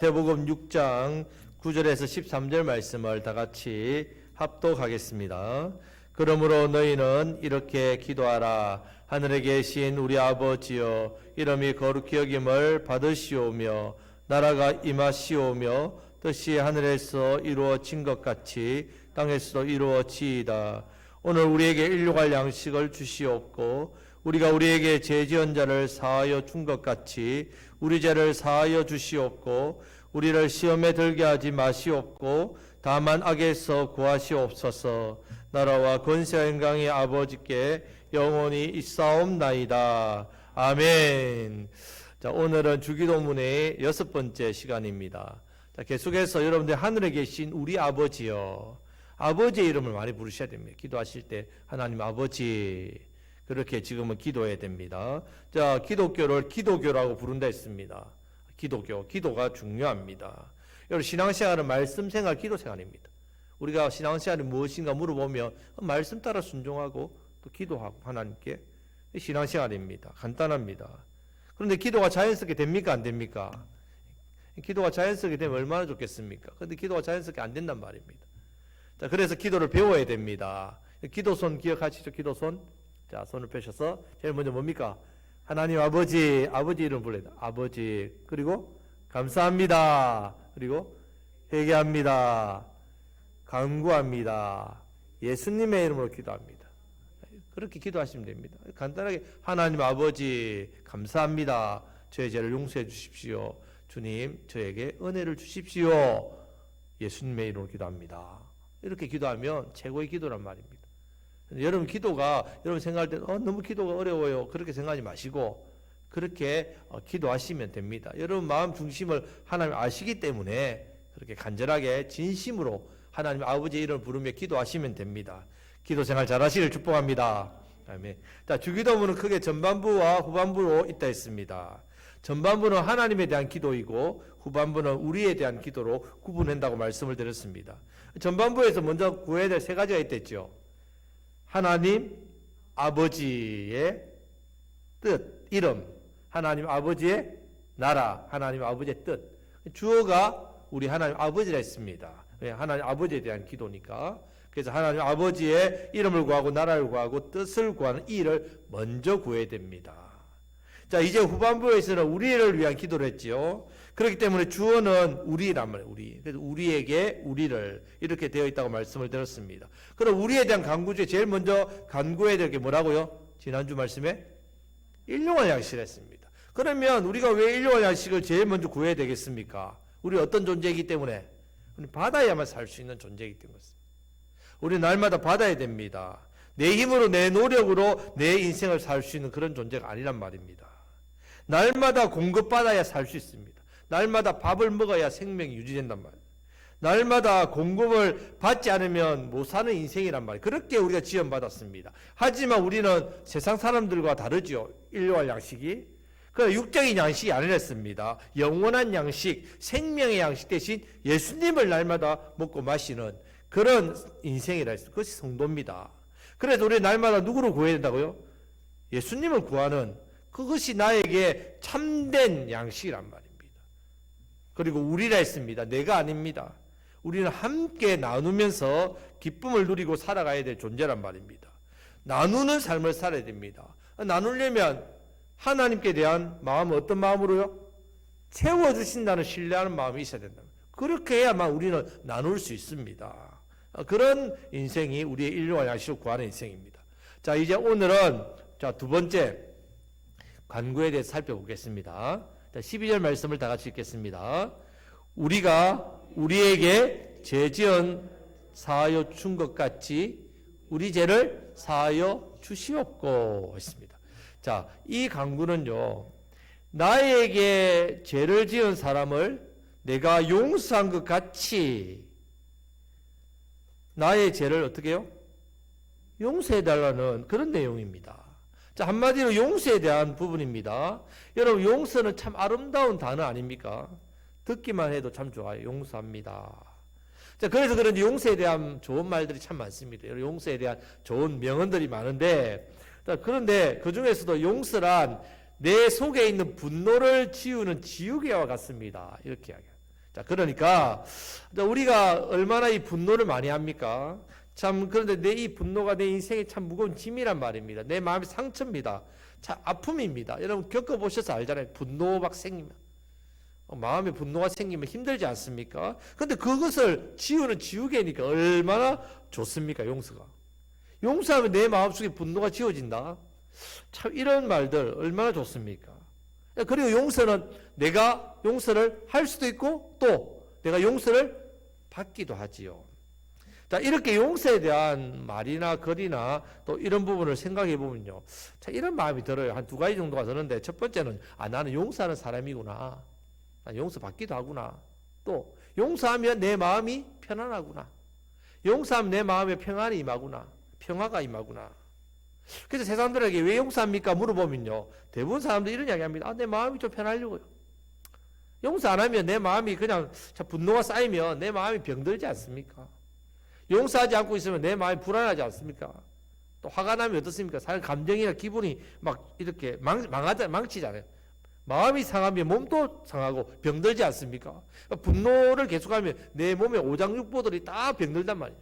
마태복음 6장 9절에서 13절 말씀을 다 같이 합독하겠습니다. 그러므로 너희는 이렇게 기도하라. 하늘에 계신 우리 아버지여, 이름이 거룩히 여김을 받으시오며 나라가 임하시오며 뜻이 하늘에서 이루어진 것 같이 땅에서도 이루어지이다. 오늘 우리에게 일용할 양식을 주시옵고 우리가 우리에게 죄 지은 자를 사하여 준 것 같이 우리 죄를 사하여 주시옵고 우리를 시험에 들게 하지 마시옵고 다만 악에서 구하시옵소서. 나라와 권세와 영광이 아버지께 영원히 있사옵나이다. 아멘. 자, 오늘은 주기도문의 6번째 시간입니다. 자, 계속해서 여러분들 하늘에 계신 우리 아버지요, 아버지의 이름을 많이 부르셔야 됩니다. 기도하실 때 하나님 아버지, 그렇게 지금은 기도해야 됩니다. 자, 기독교를 기도교라고 부른다 했습니다. 기도가 중요합니다. 여러분, 신앙생활은 말씀생활, 기도생활입니다. 우리가 신앙생활이 무엇인가 물어보면 말씀 따라 순종하고 또 기도하고 하나님께, 신앙생활입니다. 간단합니다. 그런데 기도가 자연스럽게 됩니까? 안 됩니까? 기도가 자연스럽게 되면 얼마나 좋겠습니까? 그런데 기도가 자연스럽게 안 된단 말입니다. 자, 그래서 기도를 배워야 됩니다. 기도손 기억하시죠? 기도손. 자, 손을 펴셔서 제일 먼저 뭡니까? 하나님 아버지, 아버지 이름 불러야 돼. 아버지. 그리고 감사합니다. 그리고 회개합니다. 간구합니다. 예수님의 이름으로 기도합니다. 그렇게 기도하시면 됩니다. 간단하게 하나님 아버지 감사합니다. 저의 죄를 용서해 주십시오. 주님, 저에게 은혜를 주십시오. 예수님의 이름으로 기도합니다. 이렇게 기도하면 최고의 기도란 말입니다. 여러분, 기도가 여러분 생각할 때 너무 기도가 어려워요, 그렇게 생각하지 마시고 그렇게 기도하시면 됩니다. 여러분 마음 중심을 하나님 아시기 때문에 그렇게 간절하게 진심으로 하나님 아버지의 이름을 부르며 기도하시면 됩니다. 기도 생활 잘하시길 축복합니다. 아멘. 자, 주기도문은 크게 전반부와 후반부로 있다 했습니다. 전반부는 하나님에 대한 기도이고 후반부는 우리에 대한 기도로 구분한다고 말씀을 드렸습니다. 전반부에서 먼저 구해야 될 세 가지가 있댔죠. 하나님 아버지의 뜻, 이름, 하나님 아버지의 나라, 하나님 아버지의 뜻. 주어가 우리 하나님 아버지라 했습니다. 하나님 아버지에 대한 기도니까. 그래서 하나님 아버지의 이름을 구하고 나라를 구하고 뜻을 구하는 이 일을 먼저 구해야 됩니다. 자, 이제 후반부에서는 우리를 위한 기도를 했지요. 그렇기 때문에 주어는 우리란 말이에요. 우리. 그래서 우리에게 우리를 이렇게 되어 있다고 말씀을 드렸습니다. 그럼 우리에 대한 간구 중에 제일 먼저 간구해야 될 게 뭐라고요? 지난주 말씀에 일용할 양식을 했습니다. 그러면 우리가 왜 일용할 양식을 제일 먼저 구해야 되겠습니까? 우리 어떤 존재이기 때문에? 우리 받아야만 살 수 있는 존재이기 때문입니다. 우리 날마다 받아야 됩니다. 내 힘으로, 내 노력으로 내 인생을 살 수 있는 그런 존재가 아니란 말입니다. 날마다 공급받아야 살 수 있습니다. 날마다 밥을 먹어야 생명이 유지된단 말이에요. 날마다 공급을 받지 않으면 못 사는 인생이란 말이에요. 그렇게 우리가 지원받았습니다. 하지만 우리는 세상 사람들과 다르죠. 일용할 양식이. 그러나 육적인 양식이 아니랬습니다. 영원한 양식, 생명의 양식 대신 예수님을 날마다 먹고 마시는 그런 인생이라 했어요. 그것이 성도입니다. 그래서 우리 날마다 누구를 구해야 된다고요? 예수님을 구하는, 그것이 나에게 참된 양식이란 말입니다. 그리고 우리라 했습니다. 내가 아닙니다. 우리는 함께 나누면서 기쁨을 누리고 살아가야 될 존재란 말입니다. 나누는 삶을 살아야 됩니다. 나누려면 하나님께 대한 마음은 어떤 마음으로요? 채워주신다는 신뢰하는 마음이 있어야 된다. 그렇게 해야만 우리는 나눌 수 있습니다. 그런 인생이 우리의 일용할 양식을 구하는 인생입니다. 자, 이제 오늘은 두 번째 간구에 대해서 살펴보겠습니다. 자, 12절 말씀을 다 같이 읽겠습니다. 우리가 우리에게 죄 지은 사하여 준 것 같이 우리 죄를 사하여 주시옵고 했습니다. 자, 이 간구는요, 나에게 죄를 지은 사람을 내가 용서한 것 같이 나의 죄를 어떻게 해요? 용서해달라는 그런 내용입니다. 자, 한마디로 용서에 대한 부분입니다. 여러분, 용서는 참 아름다운 단어 아닙니까? 듣기만 해도 참 좋아요. 용서합니다. 자, 그래서 그런지 용서에 대한 좋은 말들이 참 많습니다. 용서에 대한 좋은 명언들이 많은데, 자, 그런데 그 중에서도 용서란 내 속에 있는 분노를 지우는 지우개와 같습니다. 이렇게 이야기해요. 자, 그러니까 우리가 얼마나 이 분노를 많이 합니까? 참, 그런데 내 이 분노가 내 인생에 참 무거운 짐이란 말입니다. 내 마음의 상처입니다. 참 아픔입니다. 여러분 겪어보셔서 알잖아요. 분노 막 생기면. 마음에 분노가 생기면 힘들지 않습니까? 근데 그것을 지우는 지우개니까 얼마나 좋습니까? 용서가. 용서하면 내 마음속에 분노가 지워진다. 참 이런 말들 얼마나 좋습니까? 그리고 용서는 내가 용서를 할 수도 있고 또 내가 용서를 받기도 하지요. 자, 이렇게 용서에 대한 말이나 글이나 또 이런 부분을 생각해 보면요. 자, 이런 마음이 들어요. 한 두 가지 정도가 드는데 첫 번째는 나는 용서하는 사람이구나. 난 용서받기도 하구나. 또 용서하면 내 마음이 편안하구나. 용서하면 내 마음에 평안이 임하구나. 평화가 임하구나. 그래서 세상 사람들에게 왜 용서합니까? 물어보면요. 대부분 사람들이 이런 이야기 합니다. 내 마음이 좀 편하려고요. 용서 안 하면 내 마음이 그냥 분노가 쌓이면 내 마음이 병들지 않습니까? 용서하지 않고 있으면 내 마음이 불안하지 않습니까? 또 화가 나면 어떻습니까? 사실 감정이나 기분이 막 이렇게 망치잖아요. 마음이 상하면 몸도 상하고 병들지 않습니까? 분노를 계속하면 내 몸에 오장육부들이 다 병들단 말이에요.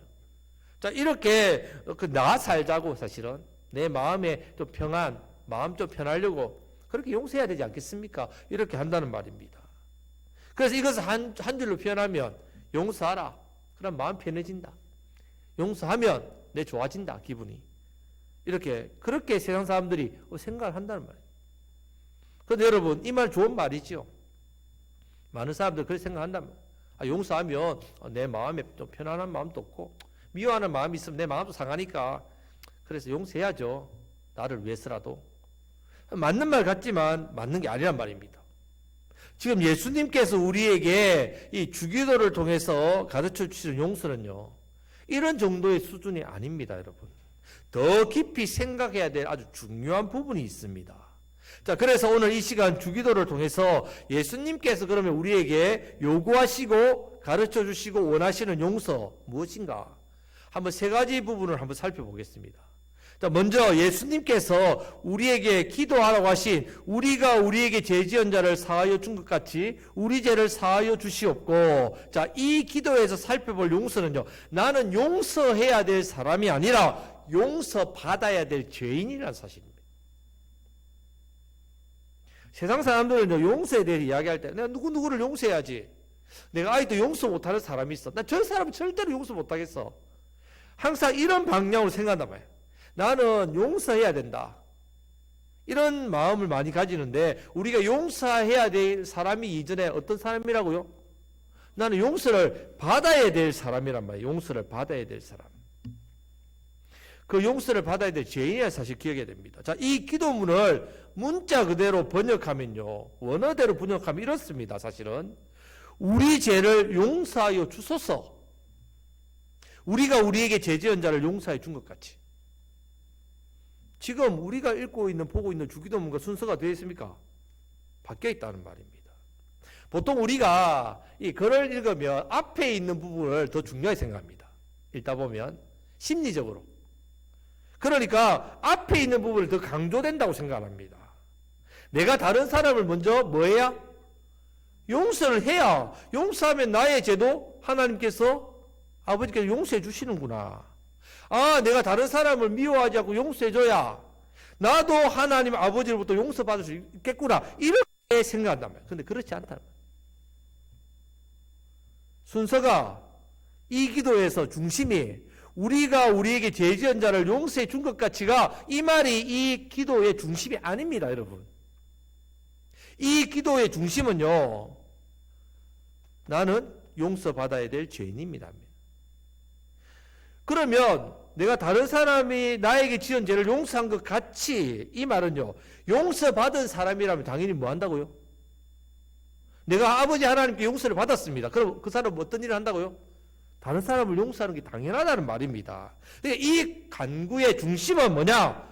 자, 이렇게 나 살자고 사실은 내 마음에 좀 평안, 마음 좀 편하려고 그렇게 용서해야 되지 않겠습니까? 이렇게 한다는 말입니다. 그래서 이것을 한 줄로 표현하면 용서하라. 그럼 마음 편해진다. 용서하면 내 좋아진다, 기분이. 그렇게 세상 사람들이 생각을 한다는 말이에요. 그런데 여러분, 이 말 좋은 말이죠. 많은 사람들 그렇게 생각한단 말이에요. 용서하면 내 마음에 좀 편안한 마음도 없고, 미워하는 마음이 있으면 내 마음도 상하니까, 그래서 용서해야죠. 나를 위해서라도. 맞는 말 같지만 맞는 게 아니란 말입니다. 지금 예수님께서 우리에게 이 주기도를 통해서 가르쳐 주시는 용서는요, 이런 정도의 수준이 아닙니다, 여러분. 더 깊이 생각해야 될 아주 중요한 부분이 있습니다. 자, 그래서 오늘 이 시간 주기도를 통해서 예수님께서 그러면 우리에게 요구하시고 가르쳐 주시고 원하시는 용서 무엇인가? 한번 세 가지 부분을 한번 살펴보겠습니다. 자, 먼저 예수님께서 우리에게 기도하라고 하신 우리가 우리에게 죄 지은 자를 사하여 준 것 같이 우리 죄를 사하여 주시옵고, 자, 이 기도에서 살펴볼 용서는요, 나는 용서해야 될 사람이 아니라 용서받아야 될 죄인이라는 사실입니다. 세상 사람들은 용서에 대해 이야기할 때 내가 누구를 용서해야지. 내가 아직도 용서 못하는 사람이 있어. 나 저 사람은 절대로 용서 못하겠어. 항상 이런 방향으로 생각한단 말이에요. 나는 용서해야 된다. 이런 마음을 많이 가지는데 우리가 용서해야 될 사람이 이전에 어떤 사람이라고요? 나는 용서를 받아야 될 사람이란 말이에요. 용서를 받아야 될 사람. 그 용서를 받아야 될 죄인이야 사실 기억해야 됩니다. 자, 이 기도문을 문자 그대로 번역하면요, 원어대로 번역하면 이렇습니다. 사실은 우리 죄를 용서하여 주소서. 우리가 우리에게 죄 지은 자를 용서해 준 것 같이. 지금 우리가 읽고 있는 보고 있는 주기도문과 순서가 되어 있습니까? 바뀌어 있다는 말입니다. 보통 우리가 이 글을 읽으면 앞에 있는 부분을 더 중요하게 생각합니다. 읽다 보면 심리적으로. 그러니까 앞에 있는 부분을 더 강조된다고 생각합니다. 내가 다른 사람을 먼저 뭐 해야? 용서를 해야, 용서하면 나의 죄도 하나님께서 아버지께서 용서해 주시는구나. 내가 다른 사람을 미워하지 않고 용서해줘야 나도 하나님 아버지로부터 용서받을 수 있겠구나. 이렇게 생각한단 말이에요. 근데 그렇지 않다는 말이에요. 순서가 이 기도에서 중심이 우리가 우리에게 죄 지은 자를 용서해 준 것 같이가 이 말이 이 기도의 중심이 아닙니다, 여러분. 이 기도의 중심은요, 나는 용서받아야 될 죄인입니다. 그러면 내가 다른 사람이 나에게 지은 죄를 용서한 것 같이, 이 말은요, 용서받은 사람이라면 당연히 뭐 한다고요? 내가 아버지 하나님께 용서를 받았습니다. 그럼 그 사람은 어떤 일을 한다고요? 다른 사람을 용서하는 게 당연하다는 말입니다. 이 간구의 중심은 뭐냐?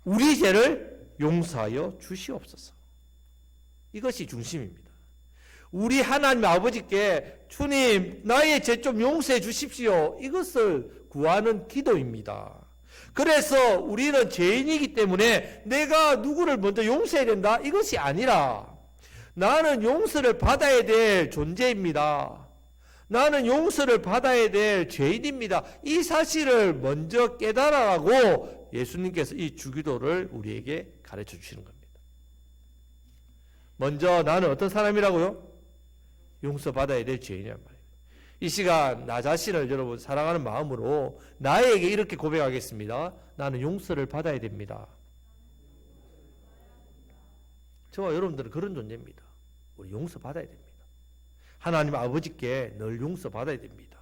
우리 죄를 용서하여 주시옵소서. 이것이 중심입니다. 우리 하나님 아버지께 주님 나의 죄 좀 용서해 주십시오. 이것을 구하는 기도입니다. 그래서 우리는 죄인이기 때문에 내가 누구를 먼저 용서해야 된다. 이것이 아니라 나는 용서를 받아야 될 존재입니다. 나는 용서를 받아야 될 죄인입니다. 이 사실을 먼저 깨달아라고 예수님께서 이 주기도를 우리에게 가르쳐 주시는 겁니다. 먼저 나는 어떤 사람이라고요? 용서받아야 될 죄인이란 말이에요. 이 시간 나 자신을 여러분 사랑하는 마음으로 나에게 이렇게 고백하겠습니다. 나는 용서를 받아야 됩니다. 저와 여러분들은 그런 존재입니다. 우리 용서받아야 됩니다. 하나님 아버지께 늘 용서받아야 됩니다.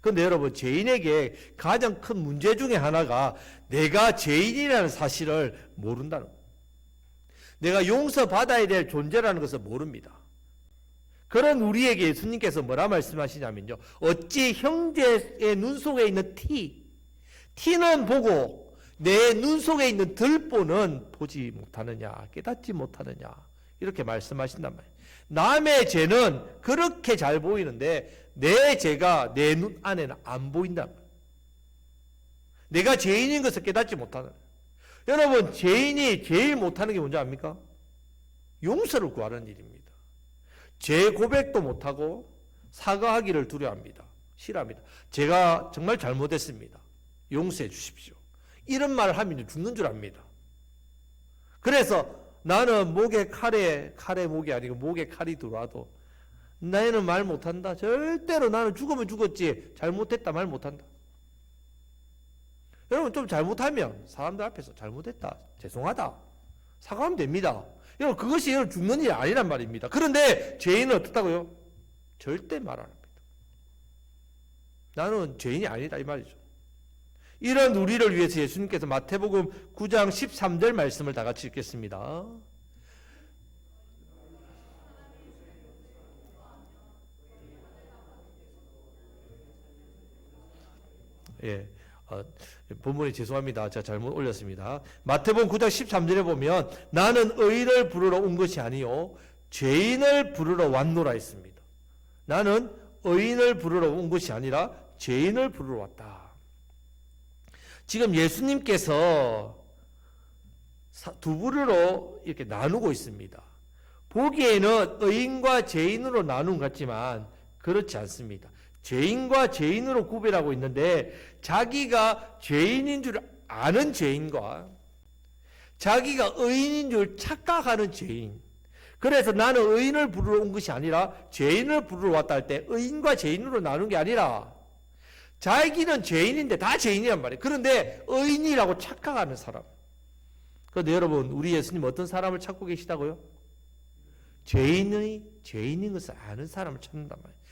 그런데 여러분, 죄인에게 가장 큰 문제 중에 하나가 내가 죄인이라는 사실을 모른다는 거예요. 내가 용서받아야 될 존재라는 것을 모릅니다. 그런 우리에게 예수님께서 뭐라 말씀하시냐면요, 어찌 형제의 눈 속에 있는 티는 보고 내 눈 속에 있는 들보는 보지 못하느냐, 깨닫지 못하느냐, 이렇게 말씀하신단 말이에요. 남의 죄는 그렇게 잘 보이는데 내 죄가 내 눈 안에는 안 보인단 말이에요. 내가 죄인인 것을 깨닫지 못하는 거예요. 여러분, 죄인이 제일 못하는 게 뭔지 압니까? 용서를 구하는 일입니다. 죄 고백도 못하고 사과하기를 두려워합니다. 싫어합니다. 제가 정말 잘못했습니다. 용서해 주십시오. 이런 말을 하면 죽는 줄 압니다. 그래서 나는 목에 칼에 목이 아니고 목에 칼이 들어와도 나는 말 못한다. 절대로 나는 죽으면 죽었지 잘못했다 말 못한다. 여러분, 좀 잘못하면 사람들 앞에서 잘못했다, 죄송하다, 사과하면 됩니다. 여러분, 그것이 여러분 죽는 일이 아니란 말입니다. 그런데 죄인은 어떻다고요? 절대 말 안 합니다. 나는 죄인이 아니다 이 말이죠. 이런 우리를 위해서 예수님께서 마태복음 9장 13절 말씀을 다 같이 읽겠습니다. 예, 본문이 죄송합니다. 제가 잘못 올렸습니다. 마태복음 9장 13절에 보면 나는 의인을 부르러 온 것이 아니요 죄인을 부르러 왔노라 했습니다. 나는 의인을 부르러 온 것이 아니라 죄인을 부르러 왔다. 지금 예수님께서 두 부류로 이렇게 나누고 있습니다. 보기에는 의인과 죄인으로 나눈 것 같지만 그렇지 않습니다. 죄인과 죄인으로 구별하고 있는데 자기가 죄인인 줄 아는 죄인과 자기가 의인인 줄 착각하는 죄인, 그래서 나는 의인을 부르러 온 것이 아니라 죄인을 부르러 왔다 할 때 의인과 죄인으로 나눈 게 아니라 자기는 죄인인데 다 죄인이란 말이에요. 그런데 의인이라고 착각하는 사람. 그런데 여러분, 우리 예수님 어떤 사람을 찾고 계시다고요? 죄인인 것을 아는 사람을 찾는단 말이에요.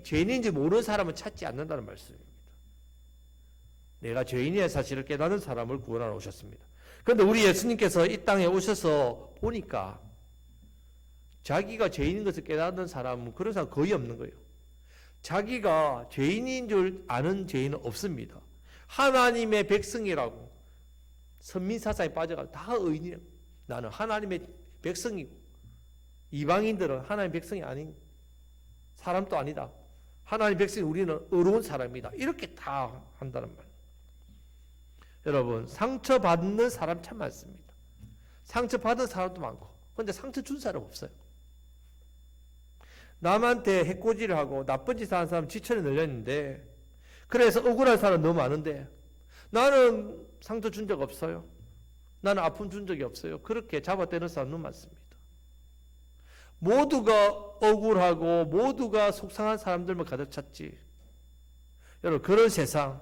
죄인인지 모르는 사람은 찾지 않는다는 말씀입니다. 내가 죄인이라는 사실을 깨닫는 사람을 구원하러 오셨습니다. 그런데 우리 예수님께서 이 땅에 오셔서 보니까 자기가 죄인인 것을 깨닫는 사람은 그런 사람 거의 없는 거예요. 자기가 죄인인 줄 아는 죄인은 없습니다. 하나님의 백성이라고 선민사상에 빠져가지고 다 의인이라고. 나는 하나님의 백성이고 이방인들은 하나님의 백성이 아닌 사람도 아니다. 하나님의 백성이 우리는 어려운 사람이다. 이렇게 다 한다는 말. 여러분, 상처받는 사람 참 많습니다. 상처받은 사람도 많고 그런데 상처 준 사람 없어요. 남한테 해코지를 하고 나쁜 짓 하는 사람 지천에 늘렸는데 그래서 억울한 사람 너무 많은데 나는 상처 준 적 없어요. 나는 아픔 준 적이 없어요. 그렇게 잡아떼는 사람 너무 많습니다. 모두가 억울하고 모두가 속상한 사람들만 가득 찼지. 여러분, 그런 세상,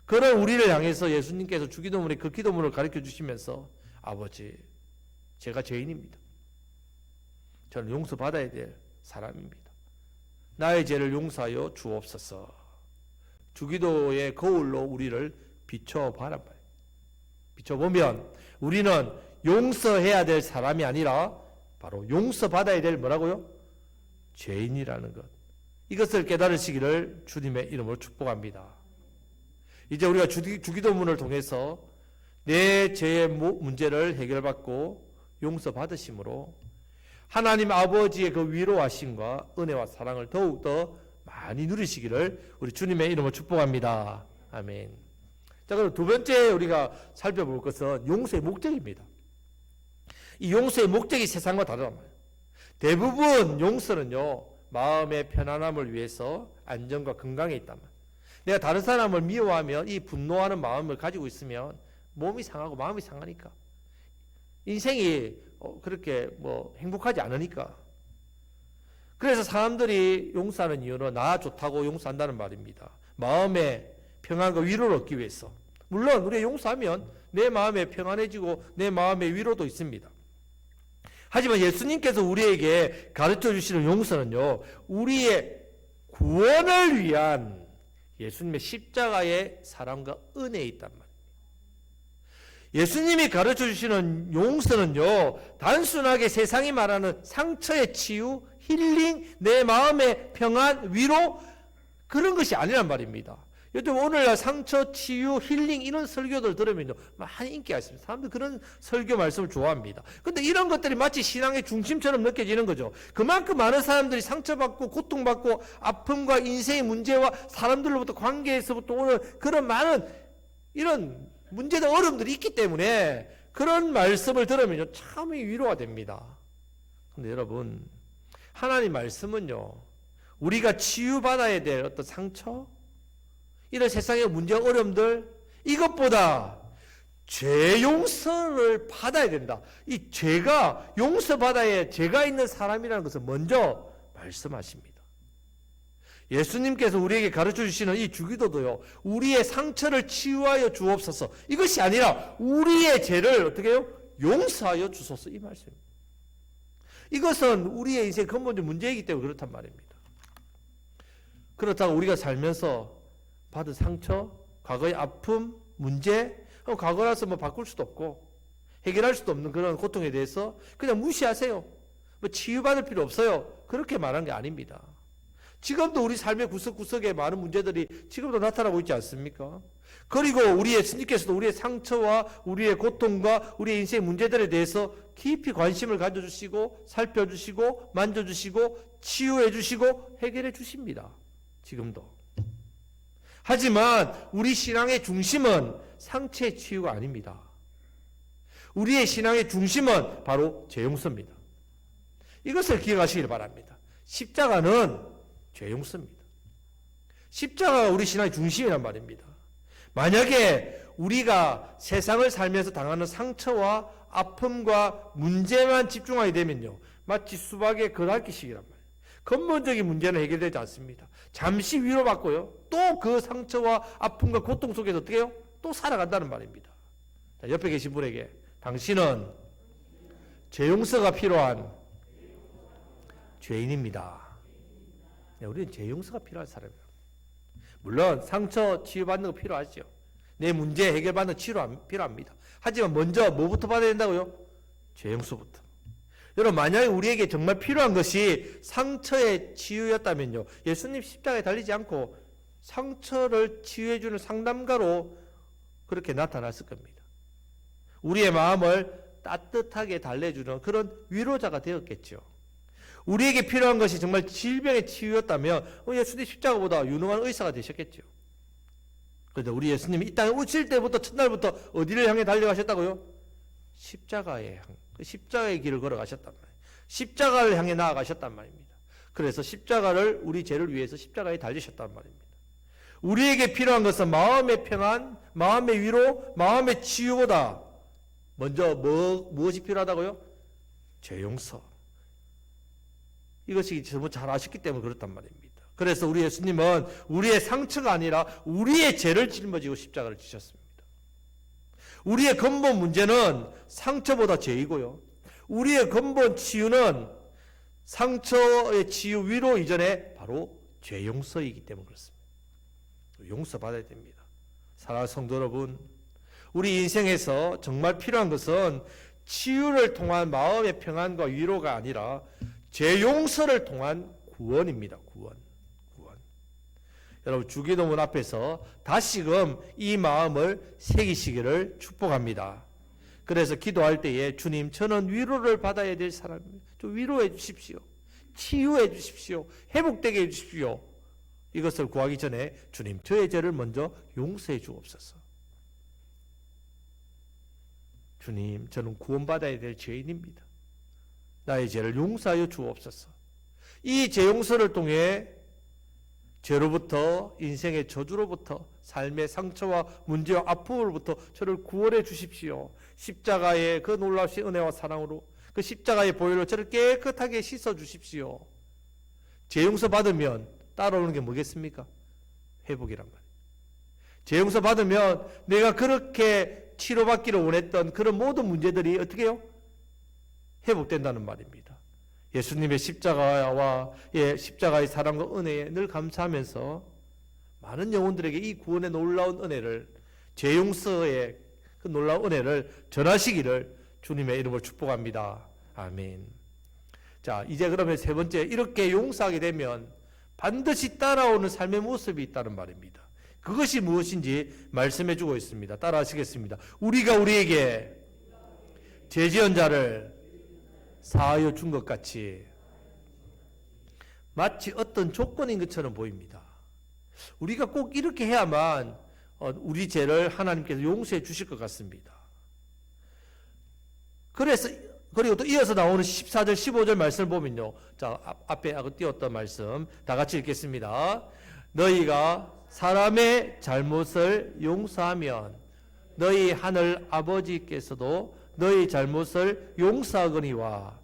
그런 우리를 향해서 예수님께서 주기도문에 그 기도문을 가르쳐 주시면서 아버지, 제가 죄인입니다. 저는 용서받아야 될 사람입니다. 나의 죄를 용서하여 주옵소서. 주기도의 거울로 우리를 비춰봐란 말이에요. 비춰보면 우리는 용서해야 될 사람이 아니라 바로 용서받아야 될 뭐라고요? 죄인이라는 것. 이것을 깨달으시기를 주님의 이름으로 축복합니다. 이제 우리가 주기도문을 통해서 내 죄의 문제를 해결받고 용서받으심으로 하나님 아버지의 그 위로하심과 은혜와 사랑을 더욱더 많이 누리시기를 우리 주님의 이름으로 축복합니다. 아멘. 자, 그럼 두 번째 우리가 살펴볼 것은 용서의 목적입니다. 이 용서의 목적이 세상과 다르단 말이에요. 대부분 용서는요, 마음의 편안함을 위해서 안정과 건강에 있단 말이에요. 내가 다른 사람을 미워하면 이 분노하는 마음을 가지고 있으면 몸이 상하고 마음이 상하니까 인생이 그렇게 행복하지 않으니까. 그래서 사람들이 용서하는 이유는 나 좋다고 용서한다는 말입니다. 마음의 평안과 위로를 얻기 위해서. 물론 우리가 용서하면 내 마음에 평안해지고 내 마음의 위로도 있습니다. 하지만 예수님께서 우리에게 가르쳐 주시는 용서는요, 우리의 구원을 위한 예수님의 십자가의 사랑과 은혜에 있단 말입니다. 예수님이 가르쳐 주시는 용서는요, 단순하게 세상이 말하는 상처의 치유, 힐링, 내 마음의 평안, 위로, 그런 것이 아니란 말입니다. 요즘 오늘날 상처, 치유, 힐링 이런 설교들 들으면요, 많이 인기가 있습니다. 사람들 그런 설교 말씀을 좋아합니다. 근데 이런 것들이 마치 신앙의 중심처럼 느껴지는 거죠. 그만큼 많은 사람들이 상처받고 고통받고 아픔과 인생의 문제와 사람들로부터 관계에서부터 오는 그런 많은 이런 문제들, 어려움들이 있기 때문에 그런 말씀을 들으면요, 참 위로가 됩니다. 근데 여러분, 하나님 말씀은요, 우리가 치유받아야 될 어떤 상처, 이런 세상의 문제와 어려움들, 이것보다 죄 용서를 받아야 된다. 이 죄가 용서받아야 죄가 있는 사람이라는 것을 먼저 말씀하십니다. 예수님께서 우리에게 가르쳐 주시는 이 주기도도요, 우리의 상처를 치유하여 주옵소서, 이것이 아니라 우리의 죄를 어떻게 해요? 용서하여 주소서, 이 말씀입니다. 이것은 우리의 인생 근본적 문제이기 때문에 그렇단 말입니다. 그렇다고 우리가 살면서 받은 상처, 과거의 아픔, 문제, 과거라서 바꿀 수도 없고 해결할 수도 없는 그런 고통에 대해서 그냥 무시하세요. 치유받을 필요 없어요. 그렇게 말한 게 아닙니다. 지금도 우리 삶의 구석구석에 많은 문제들이 지금도 나타나고 있지 않습니까? 그리고 우리 예수님께서도 우리의 상처와 우리의 고통과 우리의 인생의 문제들에 대해서 깊이 관심을 가져주시고 살펴주시고 만져주시고 치유해주시고 해결해 주십니다. 지금도. 하지만 우리 신앙의 중심은 상처의 치유가 아닙니다. 우리의 신앙의 중심은 바로 죄 용서입니다. 이것을 기억하시길 바랍니다. 십자가는 죄 용서입니다. 십자가가 우리 신앙의 중심이란 말입니다. 만약에 우리가 세상을 살면서 당하는 상처와 아픔과 문제만 집중하게 되면요, 마치 수박에 걸핥기식이란 말이에요. 근본적인 문제는 해결되지 않습니다. 잠시 위로받고요, 또 그 상처와 아픔과 고통 속에서 어떻게 해요? 또 살아간다는 말입니다. 자, 옆에 계신 분에게, 당신은 죄 용서가 필요한 죄인입니다. 네, 우리는 죄 용서가 필요한 사람이에요. 물론 상처 치유받는 거 필요하죠. 내 문제 해결받는 치료 필요합니다. 하지만 먼저 뭐부터 받아야 된다고요? 죄 용서부터. 여러분, 만약에 우리에게 정말 필요한 것이 상처의 치유였다면요, 예수님 십자가에 달리지 않고 상처를 치유해주는 상담가로 그렇게 나타났을 겁니다. 우리의 마음을 따뜻하게 달래주는 그런 위로자가 되었겠죠. 우리에게 필요한 것이 정말 질병의 치유였다면 예수님 십자가보다 유능한 의사가 되셨겠죠. 그런데 우리 예수님이 이 땅에 오실 때부터 첫날부터 어디를 향해 달려가셨다고요? 십자가의 길을 걸어가셨단 말이에요. 십자가를 향해 나아가셨단 말입니다. 그래서 십자가를 우리 죄를 위해서 십자가에 달리셨단 말입니다. 우리에게 필요한 것은 마음의 평안, 마음의 위로, 마음의 치유보다 먼저 무엇이 필요하다고요? 죄 용서. 이것이 너무 잘 아셨기 때문에 그렇단 말입니다. 그래서 우리 예수님은 우리의 상처가 아니라 우리의 죄를 짊어지고 십자가를 지셨습니다. 우리의 근본 문제는 상처보다 죄이고요, 우리의 근본 치유는 상처의 치유 위로 이전에 바로 죄 용서이기 때문에 그렇습니다. 용서받아야 됩니다. 사랑하는 성도 여러분, 우리 인생에서 정말 필요한 것은 치유를 통한 마음의 평안과 위로가 아니라 죄 용서를 통한 구원입니다. 구원. 여러분, 주기도문 앞에서 다시금 이 마음을 새기시기를 축복합니다. 그래서 기도할 때에 주님, 저는 위로를 받아야 될 사람입니다. 좀 위로해 주십시오. 치유해 주십시오. 회복되게 해 주십시오. 이것을 구하기 전에 주님, 저의 죄를 먼저 용서해 주옵소서. 주님, 저는 구원받아야 될 죄인입니다. 나의 죄를 용서하여 주옵소서. 이 죄용서를 통해 죄로부터, 인생의 저주로부터, 삶의 상처와 문제와 아픔으로부터 저를 구원해 주십시오. 십자가의 그 놀라우신 은혜와 사랑으로 그 십자가의 보혈로 저를 깨끗하게 씻어 주십시오. 죄용서 받으면 따라오는 게 뭐겠습니까? 회복이란 말이에요. 죄용서 받으면 내가 그렇게 치료받기를 원했던 그런 모든 문제들이 어떻게 해요? 회복된다는 말입니다. 예수님의 십자가와 십자가의 사랑과 은혜에 늘 감사하면서 많은 영혼들에게 이 구원의 놀라운 은혜를, 죄용서의 그 놀라운 은혜를 전하시기를 주님의 이름으로 축복합니다. 아멘. 자, 이제 그러면 세 번째, 이렇게 용서하게 되면 반드시 따라오는 삶의 모습이 있다는 말입니다. 그것이 무엇인지 말씀해 주고 있습니다. 따라 하시겠습니다. 우리가 우리에게 죄지은 자를 사하여 준 것 같이, 마치 어떤 조건인 것처럼 보입니다. 우리가 꼭 이렇게 해야만 우리 죄를 하나님께서 용서해 주실 것 같습니다. 그래서 그리고 또 이어서 나오는 14절 15절 말씀을 보면요, 자, 앞에 띄웠던 말씀 다 같이 읽겠습니다. 너희가 사람의 잘못을 용서하면 너희 하늘 아버지께서도 너희 잘못을 용서하거니와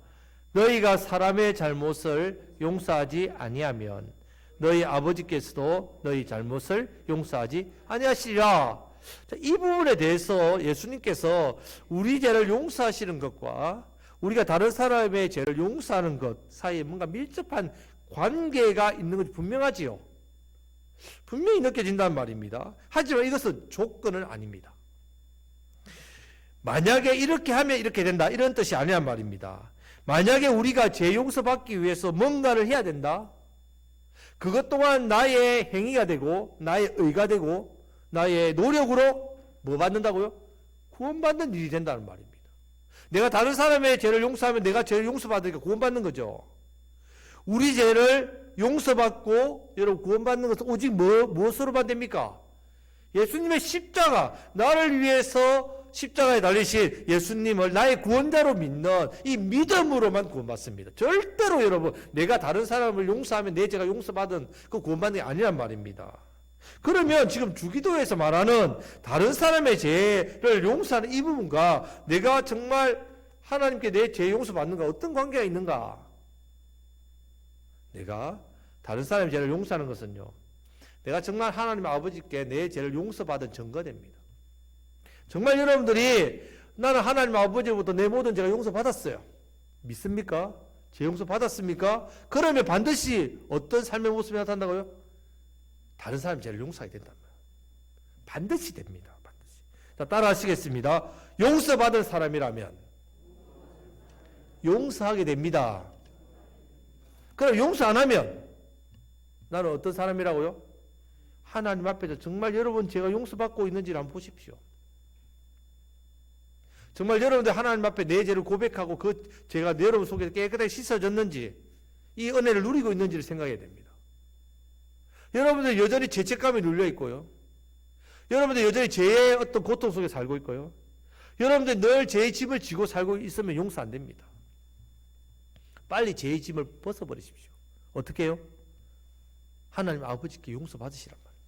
너희가 사람의 잘못을 용서하지 아니하면 너희 아버지께서도 너희 잘못을 용서하지 아니하시리라. 자, 이 부분에 대해서 예수님께서 우리 죄를 용서하시는 것과 우리가 다른 사람의 죄를 용서하는 것 사이에 뭔가 밀접한 관계가 있는 것이 분명하지요. 분명히 느껴진단 말입니다. 하지만 이것은 조건은 아닙니다. 만약에 이렇게 하면 이렇게 된다, 이런 뜻이 아니란 말입니다. 만약에 우리가 죄 용서받기 위해서 뭔가를 해야 된다, 그것 또한 나의 행위가 되고 나의 의가 되고 나의 노력으로 뭐 받는다고요? 구원받는 일이 된다는 말입니다. 내가 다른 사람의 죄를 용서하면 내가 죄를 용서받으니까 구원받는 거죠. 우리 죄를 용서받고 여러분 구원받는 것은 오직 무엇으로만 됩니까? 예수님의 십자가, 나를 위해서 십자가에 달리신 예수님을 나의 구원자로 믿는 이 믿음으로만 구원받습니다. 절대로 여러분 내가 다른 사람을 용서하면 내 죄가 용서받은 그 구원받는 게 아니란 말입니다. 그러면 지금 주기도에서 말하는 다른 사람의 죄를 용서하는 이 부분과 내가 정말 하나님께 내 죄 용서받는 거 어떤 관계가 있는가? 내가 다른 사람의 죄를 용서하는 것은요, 내가 정말 하나님 아버지께 내 죄를 용서받은 증거됩니다. 정말 여러분들이 나는 하나님 아버지로부터 내 모든 죄가 용서받았어요, 믿습니까? 죄 용서받았습니까? 그러면 반드시 어떤 삶의 모습이 나타난다고요? 다른 사람 죄를 용서하게 된단 말이에요. 반드시 됩니다. 반드시. 자, 따라 하시겠습니다. 용서받은 사람이라면 용서하게 됩니다. 그럼 용서 안 하면 나는 어떤 사람이라고요? 하나님 앞에서 정말 여러분 제가 용서받고 있는지를 한번 보십시오. 정말 여러분들 하나님 앞에 내 죄를 고백하고 그 죄가 여러분 속에서 깨끗하게 씻어졌는지, 이 은혜를 누리고 있는지를 생각해야 됩니다. 여러분들 여전히 죄책감이 눌려 있고요, 여러분들 여전히 죄의 어떤 고통 속에 살고 있고요, 여러분들 늘 죄의 짐을 지고 살고 있으면 용서 안 됩니다. 빨리 죄의 짐을 벗어버리십시오. 어떻게 해요? 하나님 아버지께 용서 받으시란 말이에요.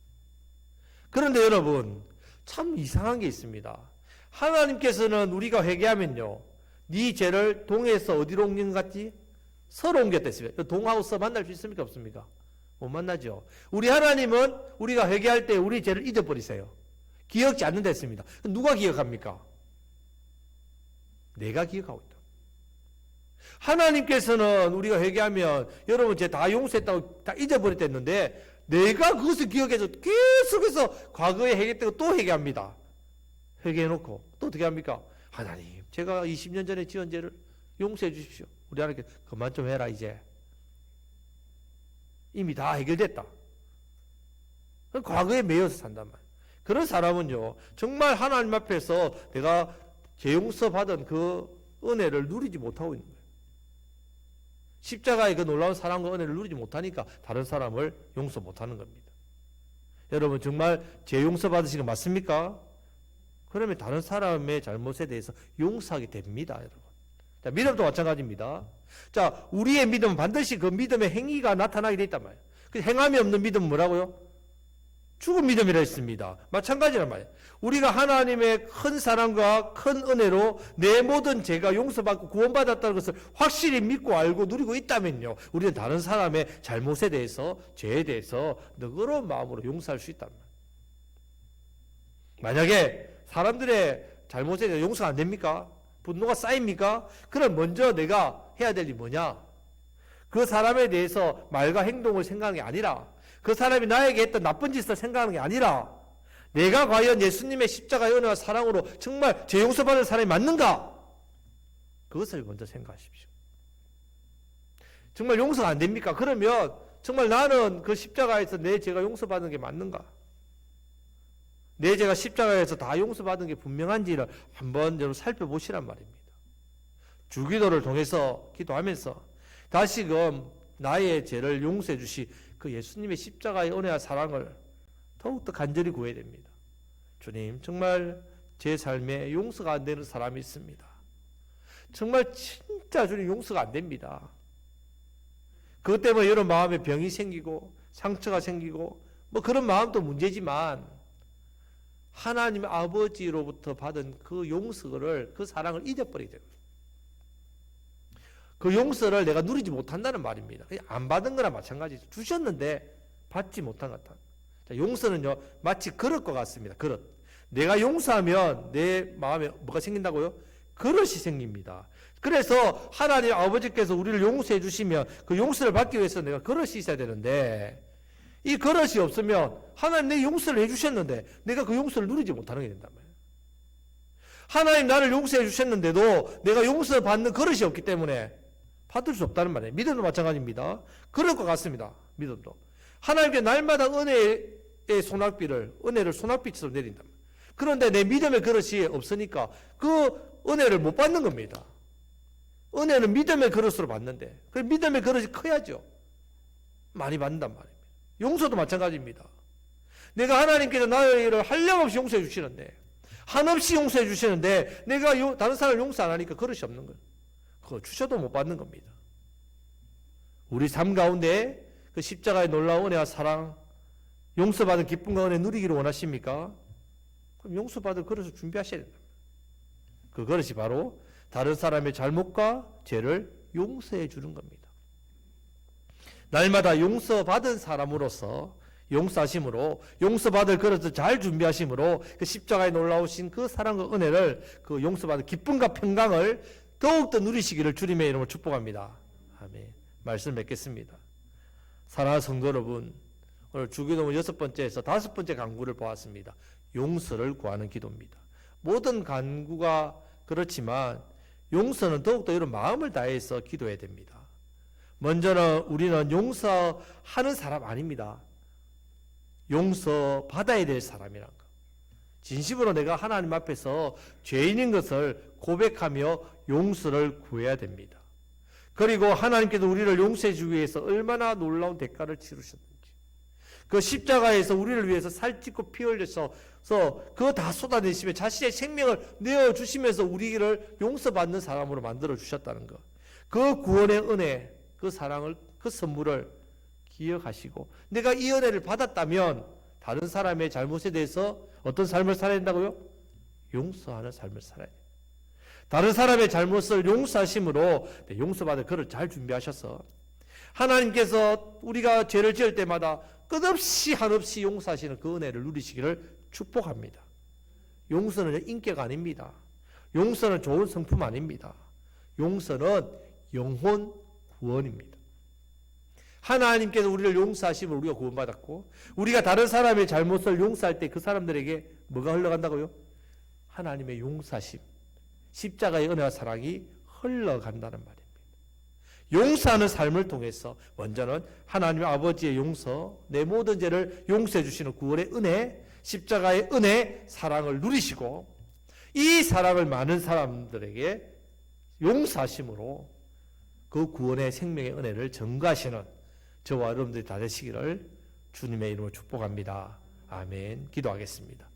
그런데 여러분 참 이상한 게 있습니다. 하나님께서는 우리가 회개하면요, 네 죄를 동에서 어디로 옮긴 것 같지? 서로 옮겼다 했습니다. 동하고 서 만날 수 있습니까? 없습니까? 못 만나죠. 우리 하나님은 우리가 회개할 때 우리 죄를 잊어버리세요. 기억지 않는다 했습니다. 누가 기억합니까? 내가 기억하고 있다. 하나님께서는 우리가 회개하면 여러분 죄 다 용서했다고 다 잊어버렸댔는데 내가 그것을 기억해서 계속해서 과거에 회개했다고 또 회개합니다. 회개해놓고 또 어떻게 합니까? 하나님 제가 20년 전에 지은 죄를 용서해 주십시오. 우리 하나님께 그만 좀 해라 이제. 이미 다 해결됐다. 과거에 매여서 산단 말이에요. 그런 사람은요 정말 하나님 앞에서 내가 죄 용서 받은 그 은혜를 누리지 못하고 있는 거예요. 십자가의 그 놀라운 사랑과 은혜를 누리지 못하니까 다른 사람을 용서 못하는 겁니다. 여러분 정말 죄 용서 받으신 거 맞습니까? 그러면 다른 사람의 잘못에 대해서 용서하게 됩니다. 여러분 자, 믿음도 마찬가지입니다. 자, 우리의 믿음은 반드시 그 믿음의 행위가 나타나게 돼 있단 말이에요. 그 행함이 없는 믿음은 뭐라고요? 죽은 믿음이라 했습니다. 마찬가지란 말이에요. 우리가 하나님의 큰 사랑과 큰 은혜로 내 모든 죄가 용서받고 구원받았다는 것을 확실히 믿고 알고 누리고 있다면요, 우리는 다른 사람의 잘못에 대해서, 죄에 대해서 너그러운 마음으로 용서할 수 있단 말이에요. 만약에 사람들의 잘못에 대해서 용서가 안 됩니까? 분노가 쌓입니까? 그럼 먼저 내가 해야 될 일이 뭐냐? 그 사람에 대해서 말과 행동을 생각하는 게 아니라, 그 사람이 나에게 했던 나쁜 짓을 생각하는 게 아니라, 내가 과연 예수님의 십자가의 은혜와 사랑으로 정말 죄 용서받을 사람이 맞는가? 그것을 먼저 생각하십시오. 정말 용서가 안 됩니까? 그러면 정말 나는 그 십자가에서 내 죄가 용서받는 게 맞는가? 내 죄가 십자가에서 다 용서받은 게 분명한지를 한번 여러분 살펴보시란 말입니다. 주기도를 통해서 기도하면서 다시금 나의 죄를 용서해 주시 그 예수님의 십자가의 은혜와 사랑을 더욱더 간절히 구해야 됩니다. 주님, 정말 제 삶에 용서가 안 되는 사람이 있습니다. 정말 진짜 주님 용서가 안 됩니다. 그것 때문에 여러 마음에 병이 생기고 상처가 생기고 뭐 그런 마음도 문제지만, 하나님 아버지로부터 받은 그 용서를, 그 사랑을 잊어버리게 되고, 그 용서를 내가 누리지 못한다는 말입니다. 안 받은 거나 마찬가지죠. 주셨는데 받지 못한 것 같다. 자, 용서는요, 마치 그릇과 같습니다. 그릇. 내가 용서하면 내 마음에 뭐가 생긴다고요? 그릇이 생깁니다. 그래서 하나님 아버지께서 우리를 용서해 주시면 그 용서를 받기 위해서 내가 그릇이 있어야 되는데, 이 그릇이 없으면 하나님 내 용서를 해주셨는데 내가 그 용서를 누리지 못하는 게 된단 말이에요. 하나님 나를 용서해 주셨는데도 내가 용서받는 그릇이 없기 때문에 받을 수 없다는 말이에요. 믿음도 마찬가지입니다. 그릇과 같습니다. 믿음도. 하나님께 날마다 은혜의 소낙비를, 은혜를 소낙비처럼 내린다. 그런데 내 믿음의 그릇이 없으니까 그 은혜를 못 받는 겁니다. 은혜는 믿음의 그릇으로 받는데, 그 믿음의 그릇이 커야죠. 많이 받는단 말입니다. 용서도 마찬가지입니다. 내가 하나님께서 나를 한량없이 용서해 주시는데, 한없이 용서해 주시는데 내가 다른 사람을 용서 안 하니까 그릇이 없는 거예요. 그거 주셔도 못 받는 겁니다. 우리 삶 가운데 그 십자가의 놀라운 은혜와 사랑, 용서받은 기쁨과 은혜 누리기를 원하십니까? 그럼 용서받을 그릇을 준비하셔야 된다. 그 그릇이 바로 다른 사람의 잘못과 죄를 용서해 주는 겁니다. 날마다 용서받은 사람으로서, 용서하심으로, 용서받을 그릇을 잘 준비하심으로 그 십자가에 놀라우신 그 사랑과 은혜를, 그 용서받은 기쁨과 평강을 더욱더 누리시기를 주님의 이름으로 축복합니다. 아멘. 말씀 맺겠습니다. 사랑하는 성도 여러분, 오늘 주기도문 6번째에서 5번째 간구를 보았습니다. 용서를 구하는 기도입니다. 모든 간구가 그렇지만 용서는 더욱더 이런 마음을 다해서 기도해야 됩니다. 먼저는 우리는 용서하는 사람 아닙니다. 용서받아야 될 사람이란 거. 진심으로 내가 하나님 앞에서 죄인인 것을 고백하며 용서를 구해야 됩니다. 그리고 하나님께서 우리를 용서해 주기 위해서 얼마나 놀라운 대가를 치르셨는지, 그 십자가에서 우리를 위해서 살찌고 피 흘려서 그거 다 쏟아내시며 자신의 생명을 내어주시면서 우리를 용서받는 사람으로 만들어 주셨다는 것, 그 구원의 은혜, 그 사랑을, 그 선물을 기억하시고, 내가 이 은혜를 받았다면 다른 사람의 잘못에 대해서 어떤 삶을 살아야 된다고요? 용서하는 삶을 살아야 돼요. 다른 사람의 잘못을 용서하심으로 용서받을 그릇 잘 준비하셔서 하나님께서 우리가 죄를 지을 때마다 끝없이 한없이 용서하시는 그 은혜를 누리시기를 축복합니다. 용서는 인격 아닙니다. 용서는 좋은 성품 아닙니다. 용서는 영혼 구원입니다. 하나님께서 우리를 용서하시면 우리가 구원받았고, 우리가 다른 사람의 잘못을 용서할 때 그 사람들에게 뭐가 흘러간다고요? 하나님의 용서하심, 십자가의 은혜와 사랑이 흘러간다는 말입니다. 용서하는 삶을 통해서 먼저는 하나님 아버지의 용서, 내 모든 죄를 용서해 주시는 구원의 은혜, 십자가의 은혜, 사랑을 누리시고, 이 사랑을 많은 사람들에게 용서하심으로 그 구원의 생명의 은혜를 전가하시는 저와 여러분들이 다 되시기를 주님의 이름으로 축복합니다. 아멘. 기도하겠습니다.